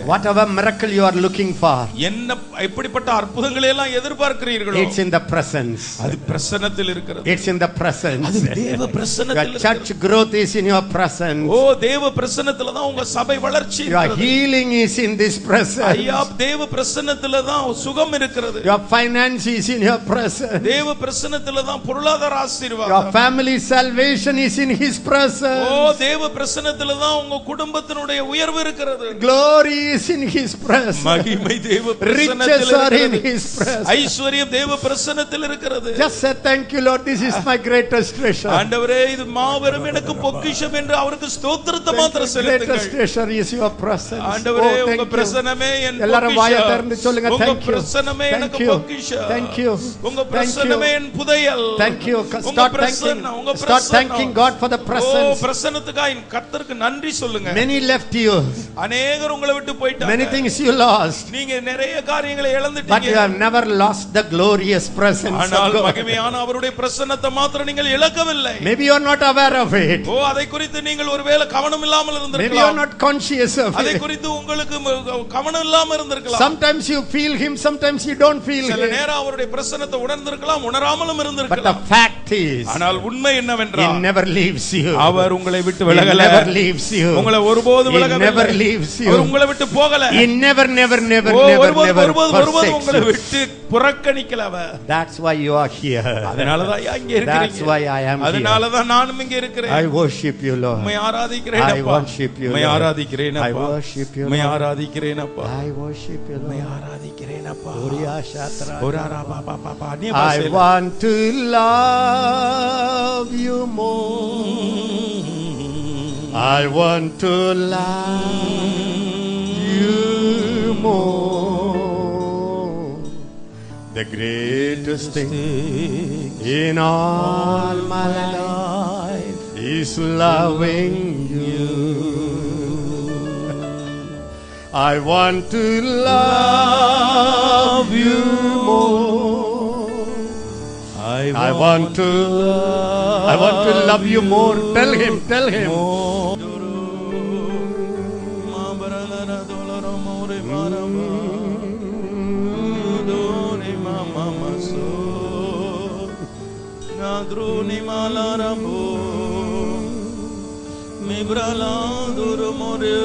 Whatever miracle you are looking for, என்ன எப்படிப்பட்ட அற்புதங்களை எல்லாம் எதிர்பார்க்கிறீர்களோ, it's in the presence. அது பிரசன்னத்தில் இருக்கிறது. It's in the presence. அது தேவ பிரசன்னத்தில். Your church growth is in your presence. ஓ தேவ பிரசன்னத்துல தான் உங்க சபை வளர்ச்சி Your இருக்கிறது. healing is in this presence. ஐயா தேவ பிரசன்னத்துல தான் சுகம் இருக்கிறது. Your finance is in your presence. தேவ பிரசன்னத்துல தான் பொருளாதார ஆசீர்வாதம். Your family salvation is in his presence. ஓ தேவ பிரசன்னத்துல தான் உங்க குடும்பத்தினுடைய உயர்வு இருக்கிறது. Glory is in his presence. மகிமை தேவ Riches பிரசன்னத்தில் are in இருக்கிறது. his presence. ஐஸ்வரியம் தேவ பிரசன்னத்தில் இருக்கிறது. Just say thank you Lord, this is my greatest treasure. ஆண்டவரே இது மாபெரும் எனக்கு பொக்கிஷம் என்று அவருக்கு ஸ்தோத்திரத்தை மாத்திரம் செலுத்துங்கள். Greatest treasure is your presence. ஆண்டவரே உங்க பிரசன்னமே என் பொக்கிஷம். எல்லாரும் வாயை திறந்து சொல்லுங்க thank you. உங்க பிரசன்னமே எனக்கு பொக்கிஷம். Thank you. உங்க பிரசன்னமே என் புதையல். Thank you. Start thanking God for the presence. ஓ பிரசன்னத்துக்காக கர்த்தருக்கு நன்றி சொல்லுங்க. Many left you. அநேகர் உங்களை விட்டு போய்ட்டாங்க. Many things you lost. நீங்க நிறைய காரியங்களை இழந்துட்டீங்க. But you have never lost the glorious presence of ஆனால் God. மகிமையான அவருடைய பிரசன்னத்தை மாத்திரம் நீங்கள் இழக்கவில்லை. Maybe you are not aware of it. ஓ அதை குறித்து நீங்கள் ஒருவேளை கவனம் இல்லாமல் இருந்திருக்கலாம். Maybe you are not conscious of it. அதை குறித்து உங்களுக்கு கவனம் இல்லாமல் இருந்திருக்கலாம். Sometimes you feel him, sometimes you don't feel him. சில நேரம் அவருடைய பிரசன்னத்தை உணர்ந்திருக்கலாம், உணராமலும் இருந்திருக்கலாம். But the fact is, ஆனால் உண்மை என்னவென்றால் he never leaves you. அவர் உங்களை விட்டு விலகல. He never leaves you. உங்களை ஒருபோதும் விலகவில்லை. He never leaves you. அவர் உங்களை விட்டு போகல. He never ஒருபோதும் உங்களை விட்டு புறக்கணிக்கல அவர். That's why you are here. அதனால தான் இங்க இருக்கீங்க. That's why I am here. அதனால தான் நானும் இங்க இருக்கிறேன். I worship you Lord. உம்மை ஆராதிக்கிறேன் அப்பா. I worship you. உம்மை ஆராதிக்கிறேன் அப்பா. I worship you. உம்மை ஆராதிக்கிறேன் அப்பா. I worship you. உம்மை ஆராதிக்கிறேன் அப்பா. ஓரியா Shahdara. ஓராரா Baba Baba. I want to love you more. I want to love you more. The greatest thing in all my life is loving you. I want to love you more. I want to love you more. Tell him. Nadruni malarambo mibrala durumore